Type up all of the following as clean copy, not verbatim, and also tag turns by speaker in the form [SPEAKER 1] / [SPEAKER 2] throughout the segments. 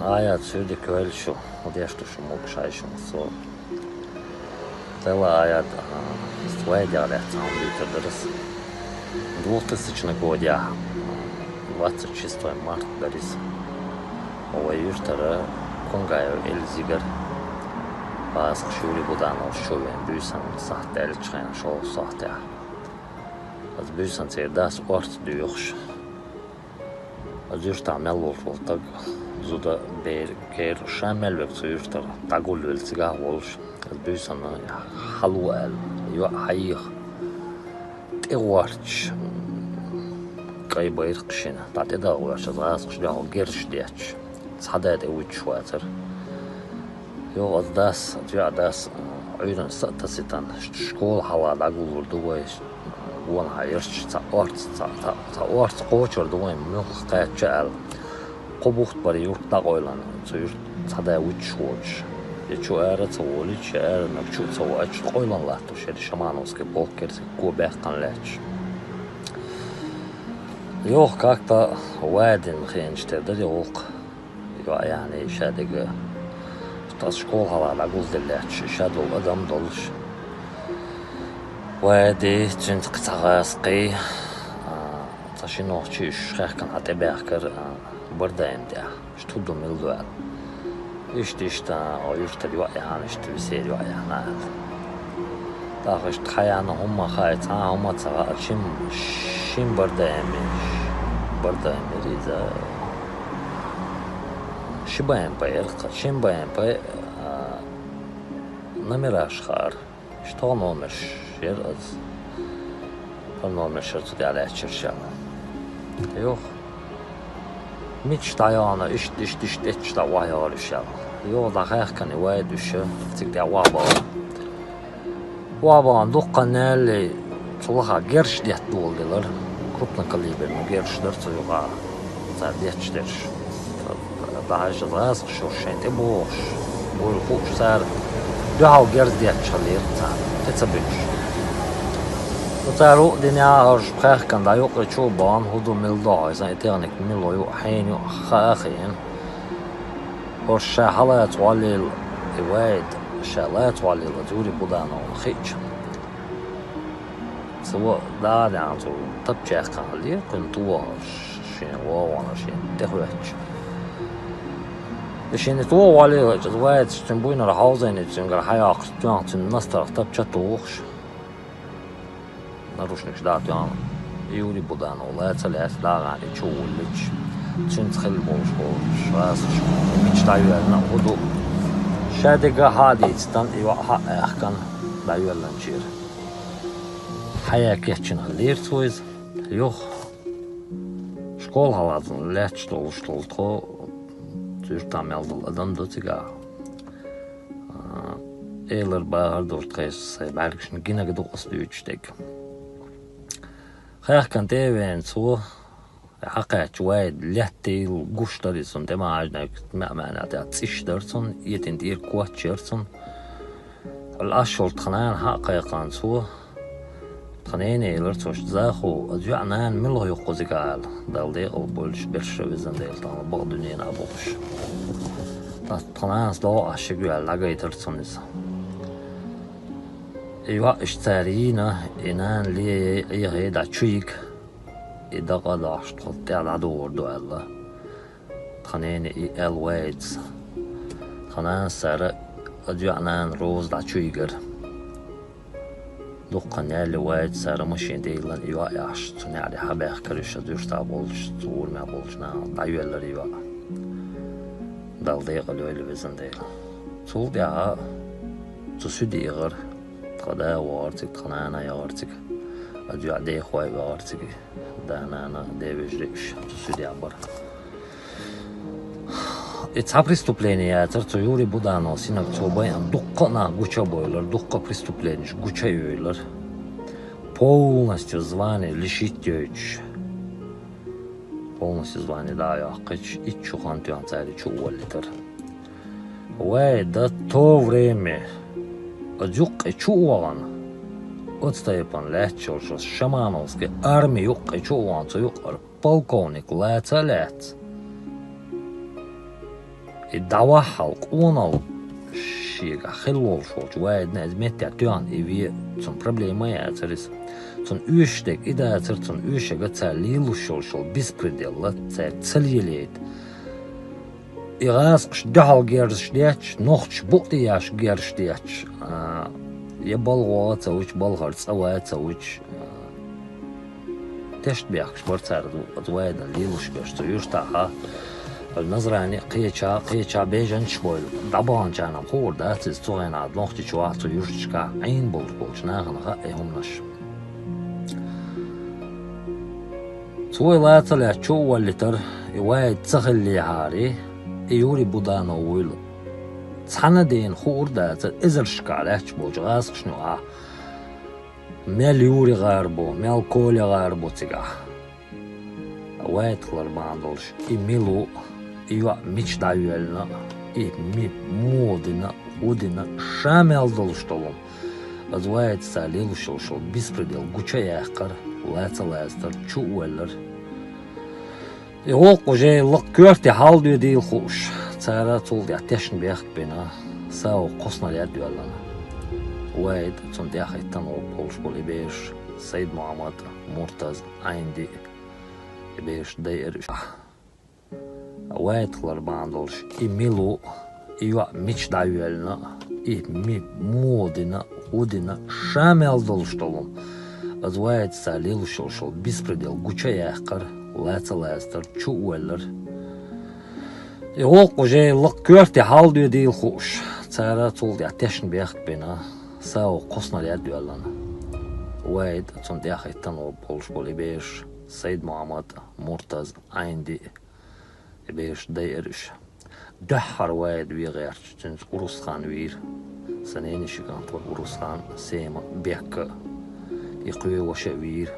[SPEAKER 1] ajan syydik öljü, odještušumu kšajšumu so. Tela ajad svoje dijalekta uličadırız. 2000 godja, 26. mart dariz. Ovo juštara kongaju elzigar. Bazı şöyle budan o şöyle büyüsen sahtelik çıkan şov sahte. Az büyüsen seyirdas ort duyuş. Az jušta melur voltag. Zuda bir ger şamel ve suyuştar tagul ölsiga olş. Az büyüsen haluel yo hayır. Tewarç. Kaybayır kışına. Tadı da uğraşacağız. Az kışla o geriş diyeç. Sada da uç vardır. Yo az das, ya das. Öyle satasitan. Şkol havada gulurdu ve on hayır. Ta ort koçurdu ve müh kaçal. Kobuht bari yurtta koylan. Suyur sada uç olş. Şu ara tavoli çer nakçu tavaç koylan lahtı. Şeri şamanovski bolkersi kubekkan leç. Yok как-то вадин хенчтердер yok. Yani şadege tas şkol havada guzdellaç şadol adam doluş. Vadi çünkü kısagasqi taşinoçi şahkan ateberker buradayım da. Ştudu mildual. İşte o yurtta var yani işte bir seri var yani. Daha işte hayana homma hayat homma tsava şim buradayım. Buradayım riza. Şibayım payır, şimbayım pay namiraşhar. İşte o nomer şer az. O nomer şer tudiyale çirşan. Yok. Miç dayana işte vayar işe. Yok da hayakani vay düşe. Tikde vaba. Vaban dokkaneli çolaha gerçdiyet doldular. Krupna kaliberni gerçler çoğuğa zardiyetçler. Daha işte razı şorşente boş. Bu hoşlar. Daha gerçdiyet çalır ta. Tetsabiş. وتعرف دنيا أرجح كان دا يقرأ شو بان هدو ملدا إذا إتيانك ملو يوحين يوحاخين ورشا حالات والي الواد شالات والي الجوري بدانا وخيج سواء دا دانتو تبجاك كان ليه كنتوا شين وانا شين تخويج شين توا والي الواد شتنبوين رحوزين تنقر حياق تنقر نستر تبجاتوخش нарушник ждать он Юрий Буданов летали лагали чулич цинцхел болш раз мечтаю на ходу шадега хадицтан и ахкан даюланчир хаяк ячин лертвиз ёх школ халазын леч толштолто зүртамелдал адам дотига элер багар дурткайс бәргшин гинеге доқысты үчтек خير كان تابعين سو حقيقة وايد لحتي وقشتري سن تما عجنك ما معنى تاتسيش درسن يتندير كوات شيرسن الأشهر تخنان حقيقة سو تخنيني لرتوش زاخو أجوعنان ملو يقوزي قال دال ديقل بولش برش وزن ديل تانا بغ دنيا نابوش تخنان سلو أشيقو لغاية ترسن إسا إيوا اشترينا إنان لي يغيد عشيك إذا قد أشتغلت على دور دوالله خنين إي الويدز خنان سر أجعنان روز دعشيقر دوقن يالي ويد سر مشين ديلن إيوا يعشت نعلي حبيخ كريش دوشتا بولش تور ما بولش نعم دعيوالر إيوا دال ديقل يوالي بزن ديل تول ديها تسودي إغر قدا وارتك قنانا يارتك أجوا دي خوي وارتك دانا دي بجريش تسودي عبر Это преступление, это Юрий Буданов, синак цобаем, дукка на гуча бойлер, дукка преступление, гуча юйлер, полностью звание лишить тёч, полностью звание да я кыч и чухан тюан цари чувалитер. Уэй, до то время, адюк и чуван, отстаепан лечил, что шамановской армии юк и чуван, цо юк полковник леца лец. الدعوة حلقونا شيء خلول شو واحد ناس متى تيان إيوي تون проблема я царис тон үйштек ида цартон үйшега цалилу шол беспредельно цалилет ирас ждал герштяч нохч буктияш герштяч я балгова цауч балгар цаваца уч تشبيح شبرتار زوايد ليلوش بيشتو يشتاها النظراني قيتشا بيجن شويل دبان جانا خور داتز توين عاد نوختي شواتو يشتشكا عين بولش ناغن غايهم نش توي لا طلع شو واللتر يوايد تخلي هاري يوري بودانو ويل تسندين خور داتز ازر شكالاتش بولش غاسق شنو مال يوري غاربو مال كولي غاربو تيغا وايتلر باندولش إيميلو إيوا ميش دايولنا إيمي مودنا ودنا شامل دولشتولم از وايت ساليل شوشل بيسبردل غوچا ياقر لاتر چو ولر يوق وجاي لق كورتي حال ديل خوش تارا تول دي اتشن بيخت بينا ساو قصنا يد يولنا وايد تون ياخي تنو بولش بولي بيش سيد محمد مرتز عندي بيش دايرش وايد خلر باندولش إيميلو إيوا ميش دايولنا إيمي مودنا ودنا شامل دولشتولم از وايد ساليل شوشل بيسبردل غوچا ياقر لاتر چو ولر يوق وجاي لق كورتي حال ديل خوش تارا تول دي اتشن بيخت بينا ساو قصنا يد يولنا وايد تون ياخي تنو بولش بولي بيش سيد محمد مرتز عندي بيش دايرش دحر وايد ويغير تنز أروس خان وير سنين شكان طول أروس خان سيما بيك يقوي وشوير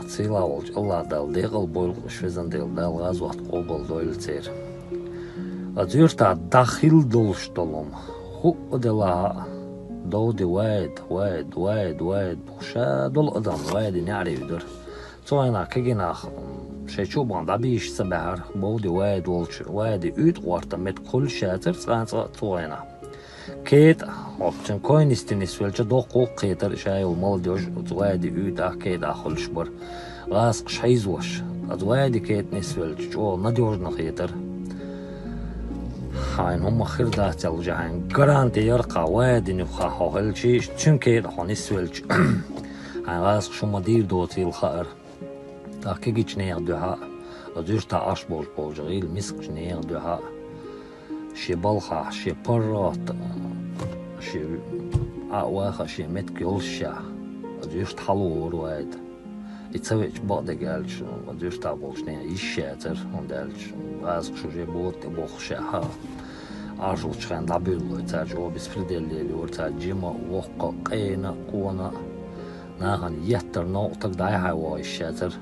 [SPEAKER 1] تسيلا ولج الله دال ديغل بويل شوزن ديل دال غازوات قوبل دويل تير أزيرتا داخل دولشتولم خو دلا دودي وايد بوشا دول أدم وايد نعرف يدر صوينا كجينا شيء شو بان دبيش سبهر بودي وايد ولش وايد يد وارتا مت كل شاتر صوينا كيت أبتن كوين استنسولش دوقو قيتر شاي ومال دوش وايد يد كيت أخل شبر غاسق شيزوش وايد كيت نسولش جو ندوش نخيتر هاين هم خردات الجهان جرانتي يرقى وادي نفخه هالشي شنكيد خونيس ولش هاي غاسق شو مدير دوتي الخير تاكي جنير دوها ادير تا اش بولج غيل مسك جنير دوها شي بلخه شي برات شي اواخ شي متكلشا ادير تحلور وايد يتسويش بعض قالش ادير تا بولشني يشاتر وندالش غاسق شو جي بوت بوخشها أرجو تشخن دابيلو تاجو بسفرديلي لورتا جيما وقا قينا قونا ناغن يتر نوقتك دايها وايشاتر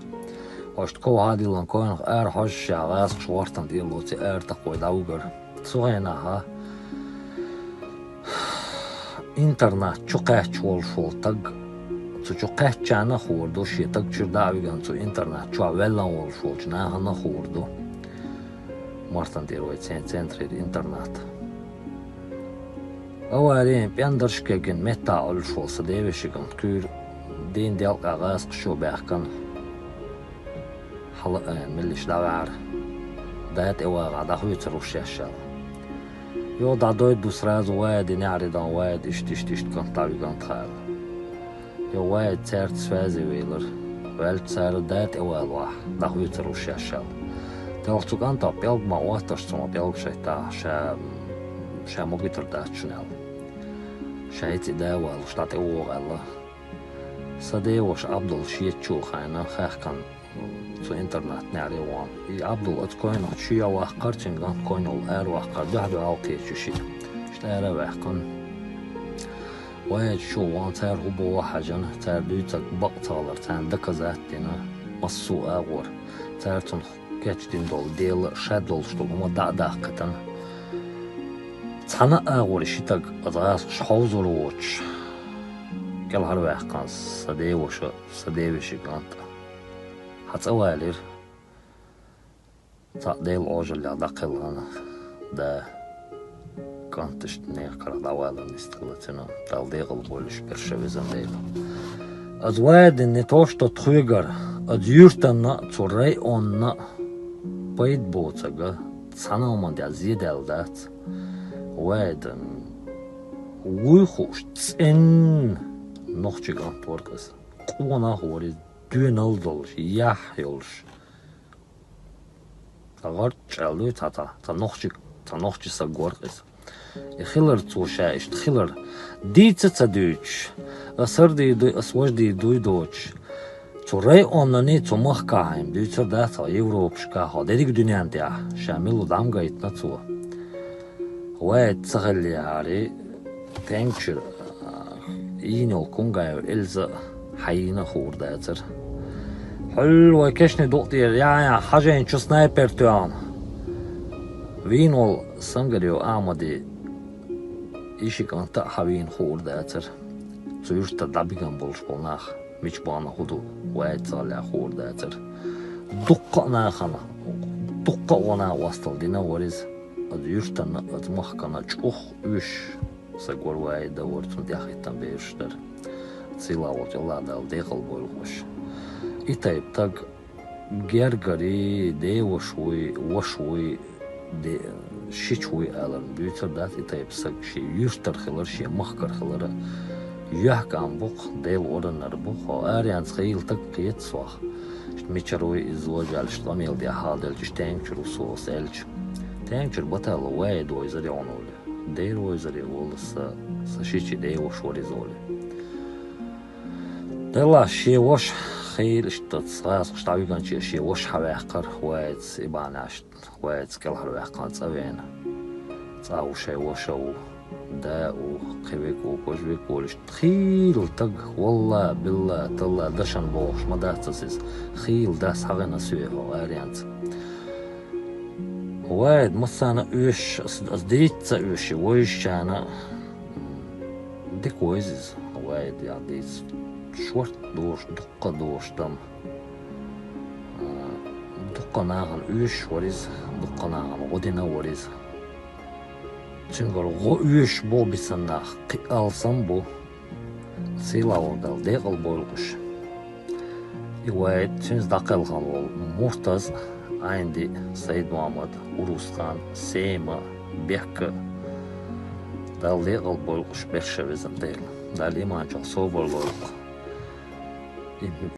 [SPEAKER 1] واشتكو هادي لنكوين ار حوش غاسق شوارتن ديلو تي ار تقوي داوغر تسوغيناها انترنت چوقاچ ولفول تق چوقاچانا خوردو شي تق چرداويغن تو انترنت چو ولن ولفول ناغن خوردو مارتن ديروي центр интернат. أولين بيندرشكين متى ألفول صديوشكين كور دين ديال غاسق شو بيحكن حلقين مليش داوار دايت إواغا داخوي تروشي الشال يو دا دويد دوسراز وايد نعري دان وايد اشتشت كنتاوي كنتخال يو وايد تيرت سوازي ويلر ويل تسار دايت إواغا داخوي تروشي الشال تلقتو كانتا بيلق ما واتش سما بيلق شيتا شا موجيتر داتشنال شايتي داوال شتاتي اوغالا صديوش عبدال شيتشو خاينا خاخ كان تو انترنت ناري وان عبدال اتكوين شيا واحقر تنغان كوينو الار واحقر دعدو عوقي شي شتارا واحقن وايد شو وان تار هبو وحجن تار دوتك بقتالر تان دكزاتنا مصو اغور تارتن كاتشتين دول ديل شادول شتو هما داقتن تانا اغور شيتاق ادغاس شحوزر ووش كل هرواح كان صديوشي كانت حتى اوالير تعديل أوجل يا دقيقة ده كانتش نيكر دوالا نستغلتنا تعديل بولش برشوزن ديل أزواج النتوش تتخيجر أديرتنا توري أننا بيد بوتسجا سنة ومن دي زيدل دات واد ويخوش تسن نوخشي كانتوركس قونا هوري دونال دولش يحيولش تغار تشالو تنوخشي ساغوركس يخيلر توشايش تخيلر ديتsa تدوش أسر دي أسواج دي دوش توري أنني تمخكاهم ديتر داتا يوروبشكا ديك دنيا ديا شامل دامغا يتنتو واد تغلي علي تنكر إينو كونغايو إلزا حينا خور داتر حلوة كشني دوقتير يعني حاجة انشو سنايبر توان وينو سنغريو آمدي إيشي كان تأحوين خور داتر سيوشتا دابيغان بولش بولناخ ميش بانا خدو واد صالح خور داتر دقا ناخنا دقا وانا وصل دينا وريز أديوشتا أدمخكنا جوخ ويش ساقور واد دورتون دياخيتان بيشتر تسيلاوت يلا دال ديقل بولغوش إتايب تاق جرجري دي وشوي دي شيشوي ألم بيوتر دات إتايب ساق شي يشتر خلر شي مخكر خلر يحكام بوق ديل ورنر بوق وآريان سخيل تاق قيت سواخ ميشروي إزواجال شتاميل دي حادل جشتانكر وصوص إلج تانكر بطل وايد ويزري عنولي دير ويزري ولس سشيشي دي وشوري زولي دلا شي وش خيل اشتتصاص اشتعبيقان شي وش حواقر وايد إباناشت وايد سكال حواقان تسوين تساو شي وشو دا وقبيك وقوجبيك ولشت خيل تق والله بالله تلا دشن بوش ما داتسيس خيل داس حغينا سويه واريانت وايد مصانا اوش أصديت اوشي ويشانا ديك ويزيز وايد يعديز شورت دوش دقة دوش دم دقة ناغن اوش وريز دقة ناغن غدنا وريز چنگر غو اوش بو بسناخ قي alsam بو سيلا ودال ديقل بولقش وايد چنز دقل خان مرتز عندي سيد محمد ورسخان سيما بيحك دال ديقل بولقش برشا بزن ديل دال إيمان چاق صوبر بولق